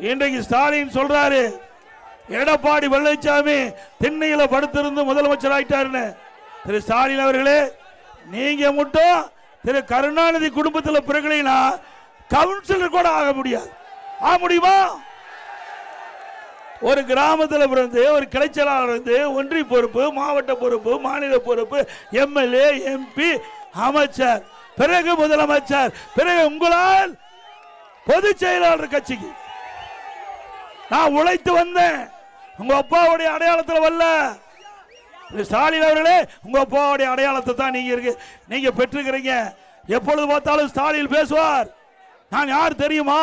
இன்றைக்கு ஸ்டாலின் சொல்றாரு எடப்பாடி பழனிசாமி திண்ணையில படுத்திருந்து முதலமைச்சர் ஆயிட்டாருன்னு. திரு ஸ்டாலின் அவர்களே, நீங்க மட்டும் திரு கருணாநிதி குடும்பத்தில் பிறகுனா கவுன்சிலர் கூட ஆக முடியாது. ஆக முடியுமா? ஒரு கிராமத்தில் பிறந்து ஒரு கிளைச்சலாளர் இருந்து ஒன்றிய பொறுப்பு, மாவட்ட பொறுப்பு, மாநில பொறுப்பு, எம்எல்ஏ, எம்பி, அமைச்சர், பிறகு முதலமைச்சர், பிறகு உங்களால் பொதுச் செயலாளர் கட்சிக்கு நான் உழைத்து வந்தேன். உங்க அப்பாவுடைய அடையாளத்தில் வரல. ஸ்டாலின் அவர்களே, உங்க அப்பாவுடைய அடையாளத்தை தான் நீங்க பெற்றிருக்கிறீங்க. எப்பொழுது பார்த்தாலும் ஸ்டாலின் பேசுவார். நான் யார் தெரியுமா?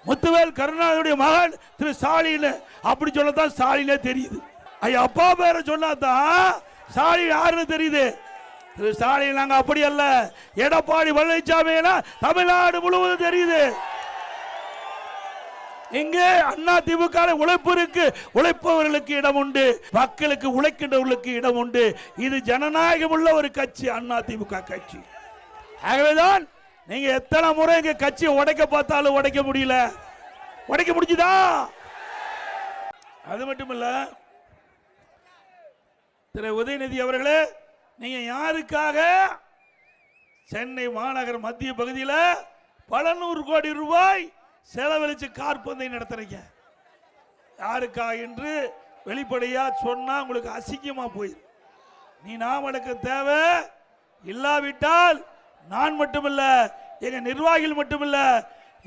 முத்துவேல் கருணாநிதியுடைய மகன் திரு ஸ்டாலின். அப்படி சொல்லத்தான் ஸ்டாலினே தெரியுது. ஐயா அப்பா பேரை சொன்னாதான் ஸ்டாலின் யாருன்னு தெரியுது. திரு ஸ்டாலின் நாங்க அப்படி அல்ல. எடப்பாடி பழனிசாமி தமிழ்நாடு முழுவதும் தெரியுது. இங்கே அண்ணா திமுக உழைப்பு இருக்கு. உழைப்பவர்களுக்கு இடம் உண்டு, மக்களுக்கு உழைக்கின்றவர்களுக்கு இடம் உண்டு. இது ஜனநாயகம் உள்ள ஒரு கட்சி அண்ணா திமுக கட்சி. ஆகவேதான் நீங்க எத்தனை முறை இங்க கட்சியை உடைக்க பார்த்தாலும் உடைக்க முடியல. உடைக்க முடிஞ்சுதா? அது மட்டுமல்ல, திரு உதயநிதி அவர்களே, நீங்க யாருக்காக சென்னை மாநகர் மத்திய பகுதியில் பல நூறு கோடி ரூபாய் செலவழிச்சு கார் பந்தயம் நடத்துறீங்க? யாருக்கா என்று வெளிப்படையா சொன்னா உங்களுக்கு அசிங்கமா போயிடும். நீ நாமளுக்கு தேவை இல்லாவிட்டால் நான் மட்டுமல்ல, எங்க நிர்வாகிகள் மட்டுமல்ல,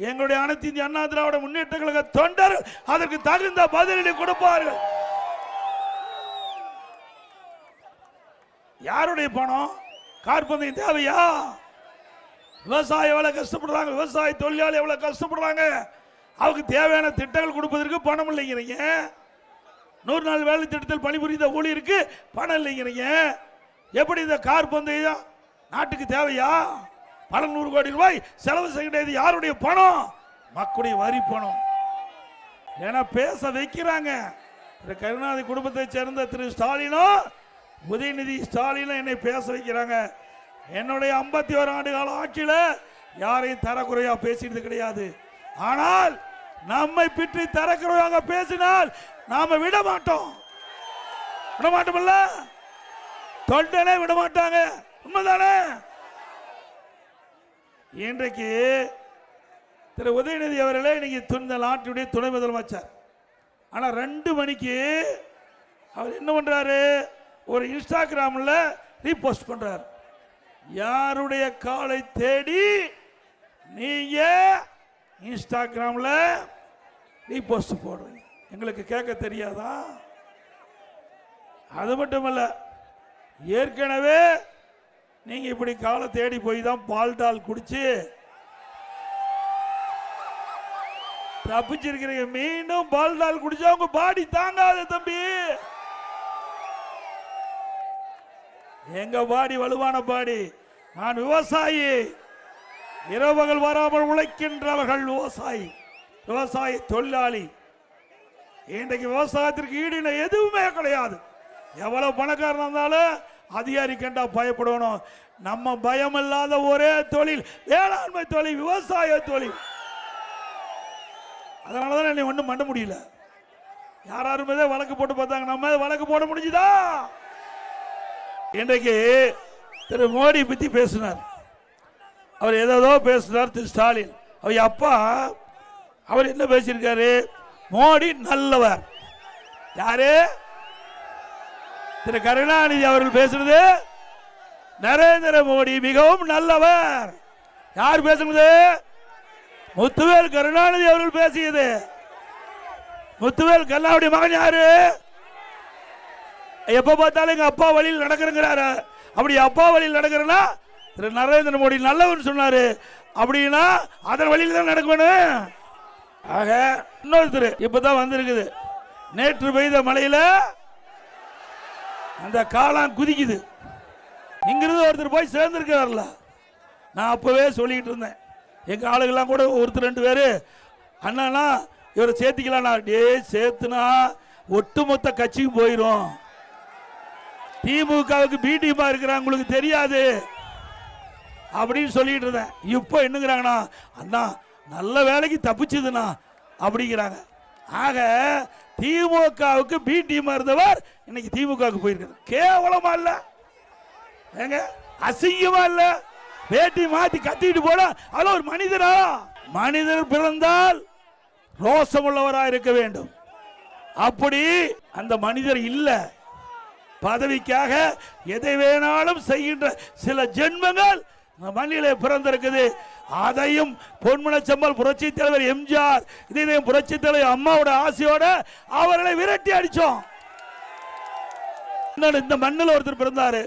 எங்களுடைய அனைத்து இந்திய அண்ணா திராவிட முன்னேற்ற கழக தொண்டர் அதற்கு தகுந்த பதிலடி கொடுப்பார்கள். யாருடைய பணம்? கார் பந்தயம் தேவையா? விவசாயி எவ்வளவு கஷ்டப்படுறாங்க, விவசாய தொழிலாளி எவ்வளவு கஷ்டப்படுறாங்க. அவருக்கு தேவையான திட்டங்கள் கொடுப்பதற்கு பணம் இல்லைங்கிறீங்க. 100 நாள் வேலை திட்டத்தில் பணிபுரிந்த ஊழியருக்கு பணம் இல்லைங்கிறீங்க. எப்படி இந்த கார் பந்தயம் நாட்டுக்கு தேவையா? பல நூறு கோடி ரூபாய் செலவு செய்கிறது யாருடைய பணம்? மக்களுடைய வரி பணம். ஏன்னா பேச வைக்கிறாங்க. கருணாநிதி குடும்பத்தை சேர்ந்த திரு ஸ்டாலினும் உதயநிதி ஸ்டாலினும் என்னை பேச வைக்கிறாங்க. என்னுடைய 51 ஆண்டு கால ஆட்சியில் யாரையும் தரக்குறையா பேசினது கிடையாது. ஆனால் நம்மை பற்றி தரக்குறையாக பேசினால் நாம விட மாட்டோம். விட மாட்டோம்ல, தொண்டனே விட மாட்டாங்க. உண்மைதானே? இன்றைக்கு திரு உதயநிதி அவர்களே இன்னைக்கு இந்த நாட்டுடைய துணை முதலமைச்சர். ஆனா 2 மணிக்கு அவர் என்ன பண்றாரு? ஒரு இன்ஸ்டாகிராம்ல ரீபோஸ்ட் பண்றாரு. யாருடைய காலை தேடி நீங்க இன்ஸ்டாகிராம்ல ரீபோஸ்ட் போடுறீங்க? எங்களுக்கு கேட்க தெரியாதா? அது மட்டுமல்ல, ஏற்கனவே நீங்க இப்படி காலை தேடி போய் தான் பால்டால் குடிச்சு தப்பிச்சிருக்கிறீங்க. மீண்டும் பால்டால் குடிச்சா உங்க பாடி தாங்காது தம்பி. எங்க பாடி வலுவான பாடி. நான் விவசாயி, இரவுகள் வராமல் உழைக்கின்றவர்கள் விவசாயி, விவசாய தொழிலாளி. இன்றைக்கு விவசாயத்திற்கு ஈடு எதுவுமே கிடையாது. எவ்வளவு பணக்காரன் இருந்தாலும் அதிகாரி கண்டா பயப்படணும். நம்ம பயம் இல்லாத ஒரே தொழில் வேளாண்மை தொழில், விவசாய தொழில். அதனாலதான் என்னை ஒன்றும் பண்ண முடியல. யாருமே வழக்கு போட்டு பார்த்தாங்க, நம்ம வழக்கு போட முடிஞ்சுதா? இன்றைக்கு திரு மோடி பத்தி பேசினார். அவர் ஏதோ பேசினார் திரு ஸ்டாலின். அவர் அப்பா அவர் என்ன பேசியிருக்காரு? மோடி நல்லவர். யாரு? திரு கருணாநிதி அவர்கள் பேசுறது நரேந்திர மோடி மிகவும் நல்லவர். யார் பேசுறது? முத்துவேல் கருணாநிதி அவர்கள் பேசியது. முத்துவேல் கருணாநிதி மகன் யாரு? எப்ப பார்த்தாலும் எங்க அப்பா வழியில் நடக்கிறாரு. அப்படி அப்பா வழியில் நடக்கிறனா திரு நரேந்திர மோடி நல்லவன் சொன்னாரு. அப்படின்னா அதன் வழியில் தான் நடக்கணும். ஆக இன்னொருத்தர் இப்பதான் வந்திருக்குது. நேற்று பெய்த மழையில அந்த காலம் குதிக்குது. இங்கிருந்து ஒருத்தர் போய் சேர்ந்திருக்கிறார்ல. நான் அப்பவே சொல்லிட்டு இருந்தேன். எங்க ஆளுகள்லாம் கூட ஒருத்தர் 2 பேரு அண்ணா இவரை சேர்த்திக்கலாம். சேர்த்துனா ஒட்டுமொத்த கட்சிக்கு போயிடும். திமுகவுக்கு பி டீமா இருக்கிறாங்க, உங்களுக்கு தெரியாது அப்படின்னு சொல்லிட்டு இருந்தேன். இப்போ என்னங்கிறாங்கண்ணா, அண்ணா நல்ல வேலைக்கு தப்பிச்சுதுண்ணா அப்படிங்கிறாங்க. ஆக திமுகவுக்கு பி டீம் இருந்தவர் இன்னைக்கு திமுகவுக்கு போயிருக்காரு. கேவலமா இல்ல? ஏங்க அசிங்கமா இல்ல? வேட்டி மாத்தி கட்டிட்டு போட அது ஒரு மனிதரா? மனிதர் பிறந்தால் ரோசமுள்ளவராக இருக்க வேண்டும். அப்படி அந்த மனிதர் இல்ல. பதவிக்காக எதை வேணாலும் செய்கின்ற சில ஜென்மங்கள் மண்ணிலே பிறந்திருக்குது. அதையும் பொன்மனச்செம்மல் புரட்சி தலைவர் எம்ஜிஆர், இதையும் புரட்சி தலைவர் அம்மாவோட ஆசையோட அவர்களை விரட்டி அடிச்சோம். இந்த மண்ணில் ஒருத்தர் பிறந்தாரு,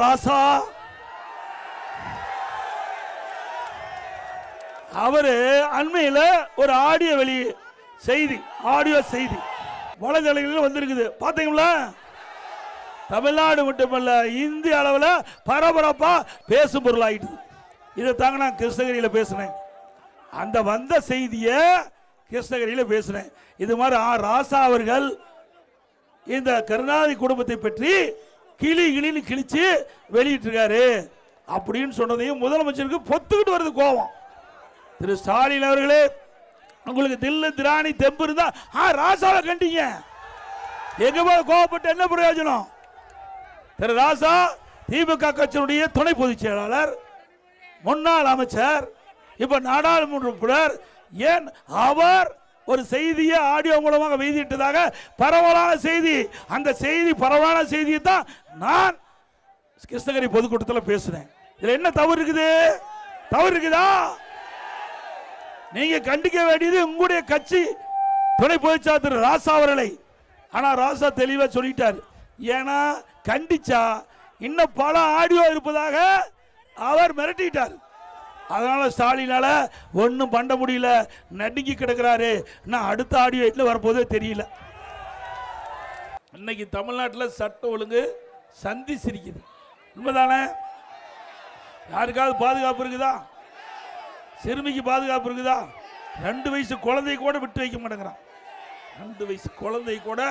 ராசா. அவரு அண்மையில் ஒரு ஆடியோ செய்தி வலைதளங்களில் வந்திருக்குது. பாத்தீங்களா? தமிழ்நாடு மட்டுமல்ல இந்திய அளவில் பரபரப்பா பேசும் பொருள் ஆயிட்டு. இதை தாங்க நான் கிருஷ்ணகிரியில் பேசினேன். அந்த வந்த செய்தியை கிருஷ்ணகிரியில் பேசினேன். இது மாதிரி ராசா அவர்கள் இந்த கருணாநிதி குடும்பத்தை பற்றி கிளின்னு கிழிச்சு வெளியிட்டு இருக்காரு அப்படின்னு சொன்னதையும் முதலமைச்சருக்கு பொத்துக்கிட்டு வருது கோபம். திரு ஸ்டாலின் அவர்களே, உங்களுக்கு தில்லு திராணி தெம்பு இருந்தா ராசாவை கண்டீங்க, எங்க போய் கோபப்பட்டு என்ன பிரயோஜனம்? திரு ராசா திமுக கட்சியினுடைய துணை பொதுச் செயலாளர், முன்னாள் அமைச்சர், இப்ப நாடாளுமன்ற உறுப்பினர். ஏன் அவர் ஒரு செய்தியை ஆடியோ மூலமாக வெளியிட்டதாக பரவலான செய்தி, அந்த செய்தி பரவலான செய்தியை தான் நான் கிருஷ்ணகிரி பொதுக்கூட்டத்தில் பேசினேன். இதுல என்ன தவறு இருக்குது? தவறு இருக்குதா? நீங்க கண்டிக்க வேண்டியது உங்களுடைய கட்சி துணை பொதுச்செயலாளர் திரு ராசா அவர்களை. ஆனா ராசா தெளிவா சொல்லிட்டார். ஏன்னா கண்டிச்சா இன்னும் பல ஆடியோ இருப்பதாக அவர் மிரட்டிட்டார். அதனால ஸ்டாலினால ஒன்னும் பண்ண முடியல, நடுங்கி கிடக்கிறாரு. அடுத்த ஆடியோ வரப்போதே தெரியல. இன்னைக்கு தமிழ்நாட்டில் சட்ட ஒழுங்கு சந்தி சிரிக்குது. உண்மைதானே? யாருக்காவது பாதுகாப்பு இருக்குதா? சிறுமிக்கு பாதுகாப்பு இருக்குதா? 2 வயசு குழந்தை கூட விட்டு வைக்க மாட்டேங்கிறான். 2 வயசு குழந்தை கூட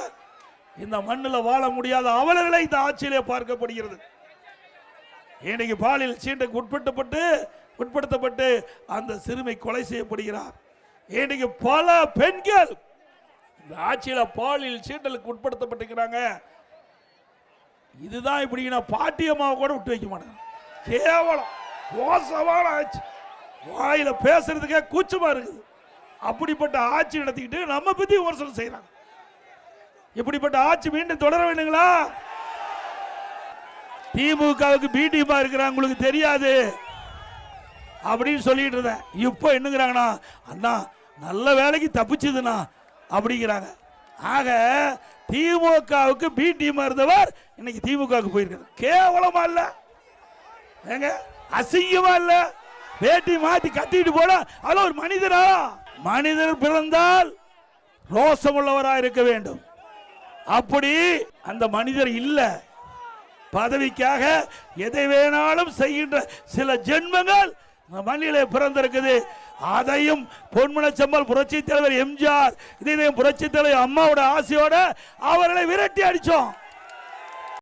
இந்த மண்ணில் வாழ முடியாத அவலங்களை இந்த ஆட்சியிலே பார்க்கப்படுகிறது. இன்னைக்கு பாலியல் சீண்டுக்கு உட்படுத்தப்பட்டு அந்த சிறுமி கொலை செய்யப்படுகிறார். இன்னைக்கு பல பெண்கள் இந்த ஆட்சியில் பாலியல் சீண்டலுக்கு உட்படுத்தப்பட்டிருக்கிறாங்க. இதுதான் இப்படி பாட்டியம்மாவை கூட விட்டு வைக்க மாட்டேன். கேவலம், மோசமான ஆட்சி. வாயில பேசுறதுக்கே கூச்சமா இருக்குது. அப்படிப்பட்ட ஆட்சி நடத்திக்கிட்டு நம்ம பத்தி விமர்சனம் செய்யறாங்க. இப்படிப்பட்ட ஆட்சி மீண்டும் தொடர வேண்டுங்களா? திமுகவுக்கு பி டீமா இருக்கிறாங்க, உங்களுக்கு தெரியாது அப்படின்னு சொல்லிட்டு இருந்தேன். இப்போ என்னங்கிறாங்கன்னா, அண்ணா நல்ல வேலைக்கு தப்பிச்சுதுண்ணா அப்படிங்கிறாங்க. ஆக திமுகவுக்கு பி டீமா இருந்தவர் இன்னைக்கு திமுகவுக்கு போயிருக்காரு. கேவலமா இல்ல? ஏங்க அசிங்கமா இல்ல? வேட்டி மாத்தி கட்டிட்டு போட அது ஒரு மனிதரா? மனிதர் பிறந்தால் ரோசமுள்ளவராக இருக்க வேண்டும். அப்படி அந்த மனிதர் இல்ல. பதவிக்காக எதை வேணாலும் செய்கின்ற சில ஜென்மங்கள் மண்ணிலே பிறந்திருக்குது. அதையும் பொன்மனச்செம்மல் புரட்சி தலைவர் எம்ஜிஆர், இதையும் புரட்சி தலைவர் அம்மாவோட ஆசையோட அவர்களை விரட்டி அடிச்சோம்.